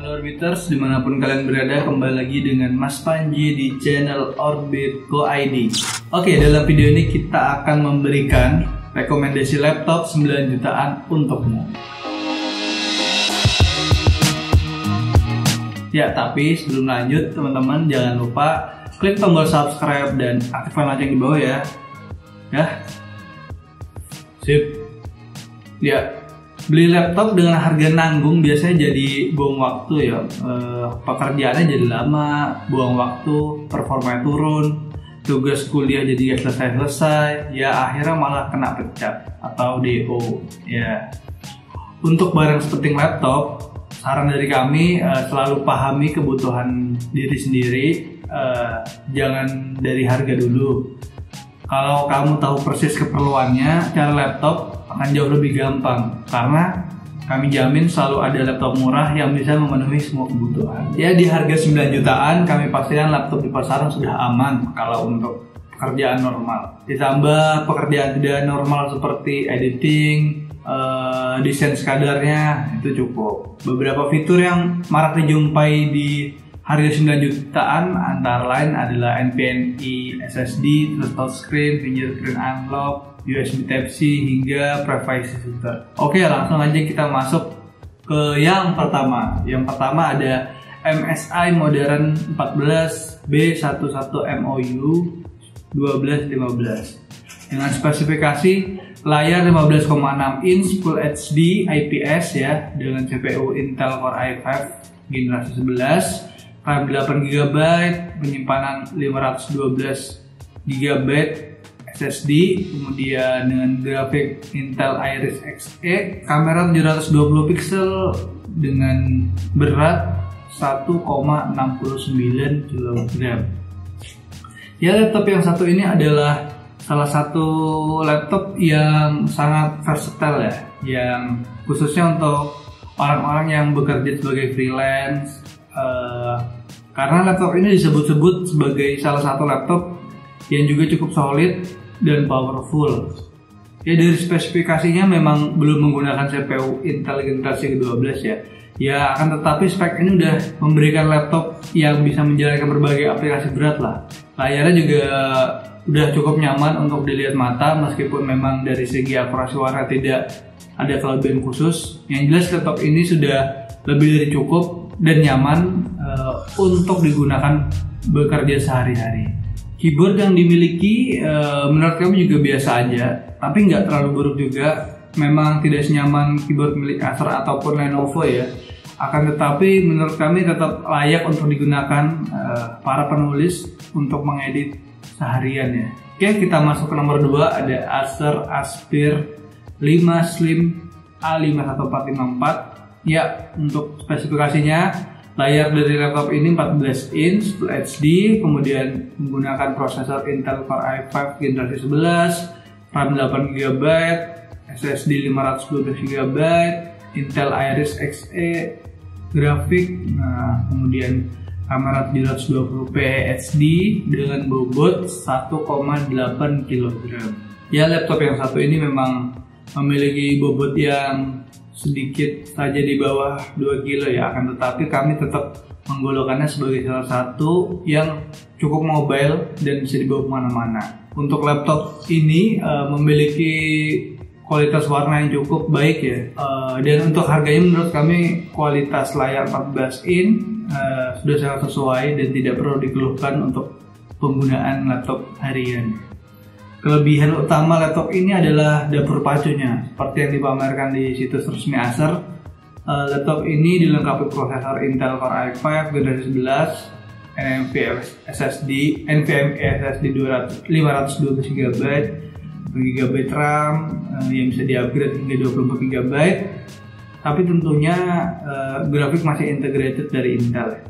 Halo Orbiters, dimanapun kalian berada, kembali lagi dengan Mas Panji di channel Orbit Go ID. Oke, dalam video ini kita akan memberikan rekomendasi laptop 9 jutaan untukmu. Ya, tapi sebelum lanjut teman-teman jangan lupa klik tombol subscribe dan aktifkan lonceng di bawah ya. Ya. Sip. Ya. Beli laptop dengan harga nanggung biasanya jadi buang waktu ya. Pekerjaannya jadi lama, buang waktu, performanya turun, tugas kuliah jadi gak selesai-selesai, ya akhirnya malah kena pecat atau DO ya. Untuk barang seperti laptop, saran dari kami selalu pahami kebutuhan diri sendiri, jangan dari harga dulu. Kalau kamu tahu persis keperluannya, cari laptop akan jauh lebih gampang karena kami jamin selalu ada laptop murah yang bisa memenuhi semua kebutuhan. Ya, di harga 9 jutaan kami pastikan laptop di pasaran sudah aman kalau untuk pekerjaan normal. Ditambah pekerjaan tidak normal seperti editing, desain sekadarnya itu cukup. Beberapa fitur yang marak dijumpai di harga 9 jutaan antara lain adalah NVMe SSD, terus touchscreen, fingerprint unlock, USB Type-C hingga privacy filter. Oke, langsung aja kita masuk ke yang pertama. Yang pertama ada MSI Modern 14 B11MOU 1215 dengan spesifikasi layar 15,6 inch Full HD IPS ya, dengan CPU Intel Core i5 generasi 11, RAM 8GB, penyimpanan 512 GB SSD, kemudian dengan grafik Intel Iris Xe, kamera 720 pixel dengan berat 1,69 kg. Ya, laptop yang satu ini adalah salah satu laptop yang sangat versatile ya, yang khususnya untuk orang-orang yang bekerja sebagai freelance, karena laptop ini disebut-sebut sebagai salah satu laptop yang juga cukup solid dan powerful. Ya, dari spesifikasinya memang belum menggunakan CPU Intel generasi ke-12 ya. Ya, akan tetapi spek ini udah memberikan laptop yang bisa menjalankan berbagai aplikasi berat lah. Layarnya juga udah cukup nyaman untuk dilihat mata, meskipun memang dari segi akurasi warna tidak ada kelebihan khusus. Yang jelas laptop ini sudah lebih dari cukup dan nyaman untuk digunakan bekerja sehari-hari. Keyboard yang dimiliki menurut kami juga biasa aja, tapi nggak terlalu buruk juga. Memang tidak senyaman keyboard milik Acer ataupun Lenovo ya. Akan tetapi menurut kami tetap layak untuk digunakan para penulis untuk mengedit seharian ya. Oke, kita masuk ke nomor 2, ada Acer Aspire 5 Slim A51454. Ya, untuk spesifikasinya layar dari laptop ini 14 inch Full HD, kemudian menggunakan prosesor Intel Core i5 generasi 11, RAM 8GB, SSD 512GB, Intel Iris Xe, grafik, kemudian kamera 720p HD dengan bobot 1,8 kg. Ya, laptop yang satu ini memang memiliki bobot yang sedikit saja di bawah 2 kilo ya, akan tetapi kami tetap menggolongkannya sebagai salah satu yang cukup mobile dan bisa dibawa kemana-mana. Untuk laptop ini memiliki kualitas warna yang cukup baik ya, dan untuk harganya menurut kami kualitas layar 14 inch sudah sangat sesuai dan tidak perlu dikeluhkan untuk penggunaan laptop harian. Kelebihan utama laptop ini adalah dapur pacunya, seperti yang dipamerkan di situs resmi Acer. Laptop ini dilengkapi prosesor Intel Core i5 generasi 11, NVMe SSD 512GB, GB RAM yang bisa di-upgrade hingga 24 GB. Tapi tentunya grafik masih integrated dari Intel.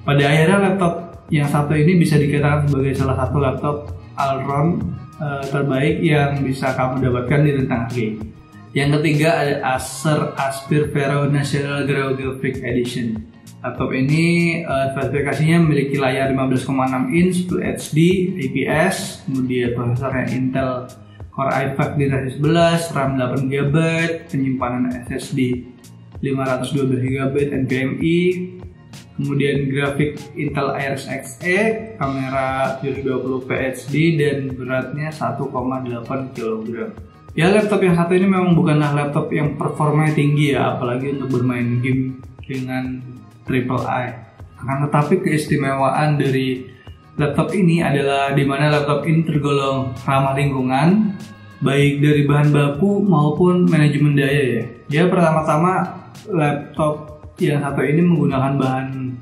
Pada akhirnya laptop yang satu ini bisa dikatakan sebagai salah satu laptop all-round terbaik yang bisa kamu dapatkan di rentang harga ini. Yang ketiga ada Acer Aspire Vero National Graphic Edition. Laptop ini spesifikasinya memiliki layar 15,6 inch Full HD IPS, kemudian prosesornya Intel Core i5 generasi 11, RAM 8GB, penyimpanan SSD 512 GB NVMe, kemudian grafik Intel Iris Xe, kamera 720p HD, dan beratnya 1,8 kg. Ya, laptop yang satu ini memang bukanlah laptop yang performanya tinggi ya, apalagi untuk bermain game dengan AAA. Akan tetapi keistimewaan dari laptop ini adalah dimana laptop ini tergolong ramah lingkungan, baik dari bahan baku maupun manajemen daya ya. Ya, pertama-tama laptop yang satu ini menggunakan bahan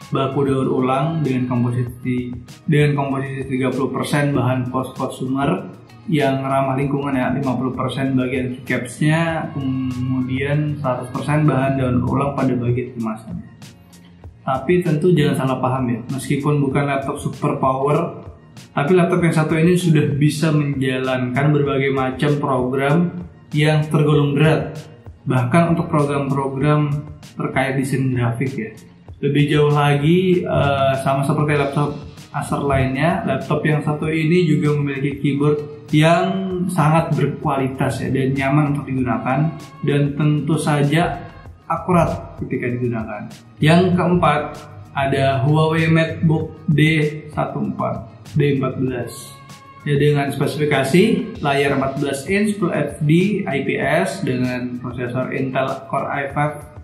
baku daur ulang dengan komposisi 30% bahan post-consumer yang ramah lingkungan ya, 50% bagian capsnya, kemudian 100% bahan daur ulang pada bagian kemasannya. Tapi tentu jangan salah paham ya, meskipun bukan laptop super power, tapi laptop yang satu ini sudah bisa menjalankan berbagai macam program yang tergolong berat, bahkan untuk program-program terkait desain grafik ya. Lebih jauh lagi, sama seperti laptop Acer lainnya, laptop yang satu ini juga memiliki keyboard yang sangat berkualitas ya, dan nyaman untuk digunakan, dan tentu saja akurat ketika digunakan. Yang keempat, ada Huawei MateBook D14 ya, dengan spesifikasi layar 14 inch Full HD IPS dengan prosesor Intel Core i5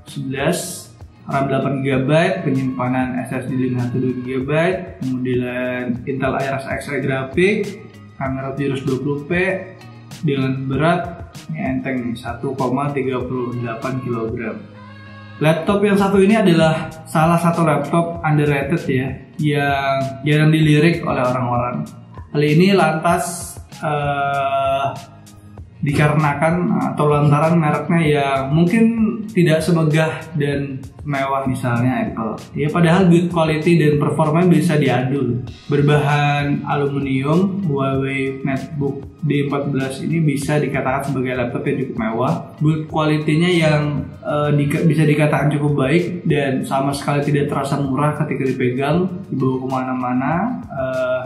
11, RAM 8 GB, penyimpanan SSD 512 GB, kemudian Intel Iris Xe grafik, kamera 720p, dengan berat ini enteng nih, 1,38 kg. Laptop yang satu ini adalah salah satu laptop underrated ya, yang jarang dilirik oleh orang-orang. Hal ini lantas dikarenakan atau lantaran mereknya yang mungkin tidak semegah dan mewah misalnya Apple. Ya, padahal build quality dan performanya bisa diadu. Berbahan aluminium, Huawei MateBook D14 ini bisa dikatakan sebagai laptop yang cukup mewah. Build quality-nya yang bisa dikatakan cukup baik dan sama sekali tidak terasa murah ketika dipegang, dibawa kemana-mana,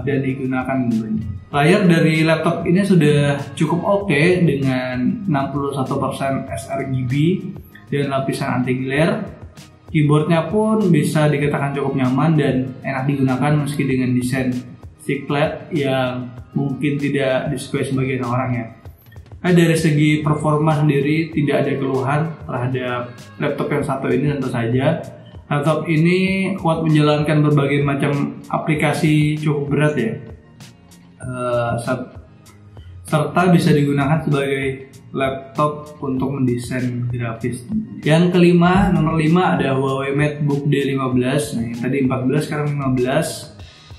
dan digunakan tentunya. Layar dari laptop ini sudah cukup oke dengan 61% sRGB dan lapisan anti glare. Keyboardnya pun bisa dikatakan cukup nyaman dan enak digunakan meski dengan desain chiclet yang mungkin tidak disukai sebagian orang ya. Dari segi performa sendiri tidak ada keluhan terhadap laptop yang satu ini. Tentu saja laptop ini kuat menjalankan berbagai macam aplikasi cukup berat ya, serta bisa digunakan sebagai laptop untuk mendesain grafis. Yang kelima, nomor 5 ada Huawei MateBook D15. Nah, yang tadi 14 sekarang 15.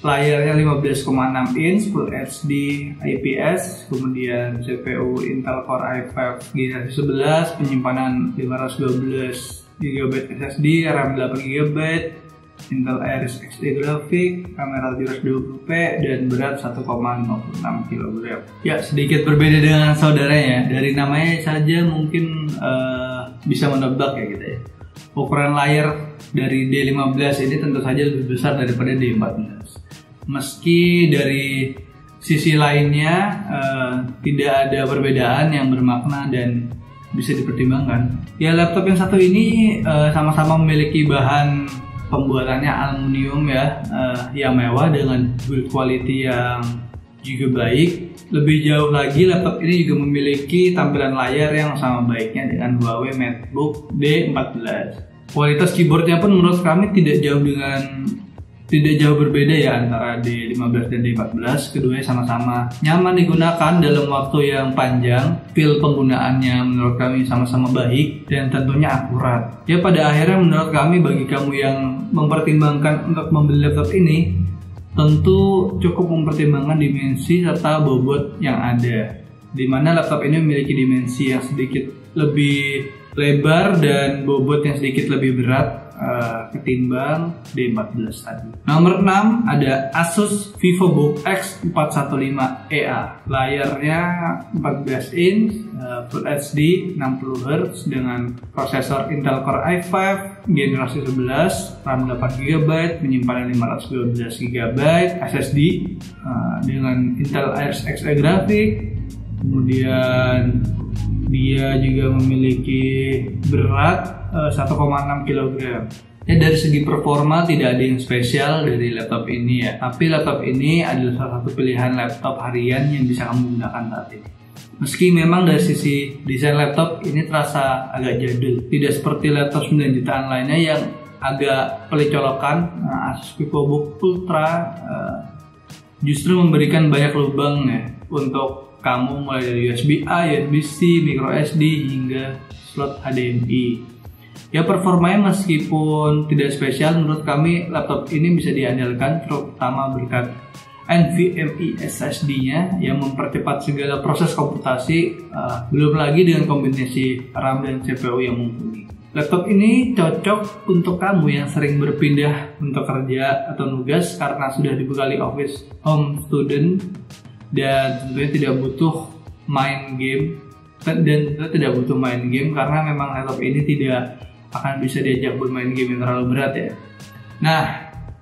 Layarnya 15,6 inch Full HD IPS, kemudian CPU Intel Core i5 generasi 11, penyimpanan 512 GB SSD, RAM 8 GB, Intel Iris Xe grafik, kamera 720p, dan berat 1,56 kg. Ya, sedikit berbeda dengan saudaranya. Dari namanya saja mungkin bisa menebak ya gitu ya. Ukuran layar dari D15 ini tentu saja lebih besar daripada D14. Meski dari sisi lainnya tidak ada perbedaan yang bermakna dan bisa dipertimbangkan. Ya, laptop yang satu ini sama-sama memiliki bahan pembuatannya aluminium ya, yang mewah dengan build quality yang juga baik. Lebih jauh lagi, laptop ini juga memiliki tampilan layar yang sama baiknya dengan Huawei MateBook D14. Kualitas keyboardnya pun menurut kami tidak jauh berbeda ya antara D15 dan D14. Keduanya sama-sama nyaman digunakan dalam waktu yang panjang. Feel penggunaannya menurut kami sama-sama baik dan tentunya akurat. Ya, pada akhirnya menurut kami bagi kamu yang mempertimbangkan untuk membeli laptop ini, tentu cukup mempertimbangkan dimensi serta bobot yang ada. Di mana laptop ini memiliki dimensi yang sedikit lebih lebar dan bobot yang sedikit lebih berat ketimbang D14 tadi. Nomor 6 ada Asus VivoBook X415EA. Layarnya 14 inch, Full HD 60Hz dengan prosesor Intel Core i5 generasi 11, RAM 8 GB, penyimpanan 512 GB, SSD dengan Intel Iris Xe grafik, kemudian Dia juga memiliki berat 1,6 kg. Ya, dari segi performa tidak ada yang spesial dari laptop ini ya. Tapi laptop ini adalah salah satu pilihan laptop harian yang bisa kamu gunakan saat ini. Meski memang dari sisi desain laptop ini terasa agak jadul, tidak seperti laptop 9 jutaan lainnya yang agak pelik colokan. Asus VivoBook Ultra justru memberikan banyak lubang ya untuk kamu, mulai dari USB-A, USB-C, microSD hingga slot HDMI. Ya, performanya meskipun tidak spesial, menurut kami laptop ini bisa diandalkan terutama berkat NVMe SSD-nya yang mempercepat segala proses komputasi, belum lagi dengan kombinasi RAM dan CPU yang mumpuni. Laptop ini cocok untuk kamu yang sering berpindah untuk kerja atau nugas karena sudah dibekali Office Home Student dan tentunya tidak butuh main game karena memang laptop ini tidak akan bisa diajak bermain game yang terlalu berat ya. Nah,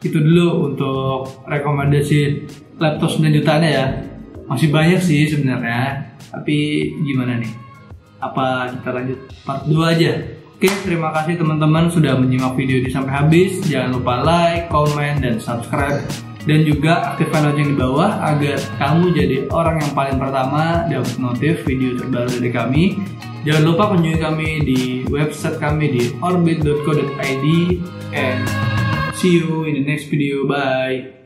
itu dulu untuk rekomendasi laptop 9 jutaan ya. Masih banyak sih sebenarnya, tapi gimana nih? Apa kita lanjut part 2 aja? Oke, terima kasih teman-teman sudah menyimak video ini sampai habis. Jangan lupa like, komen, dan subscribe. Dan juga aktifkan lonceng di bawah agar kamu jadi orang yang paling pertama dapat notif video terbaru dari kami. Jangan lupa kunjungi kami di website kami di orbit.co.id and see you in the next video. Bye.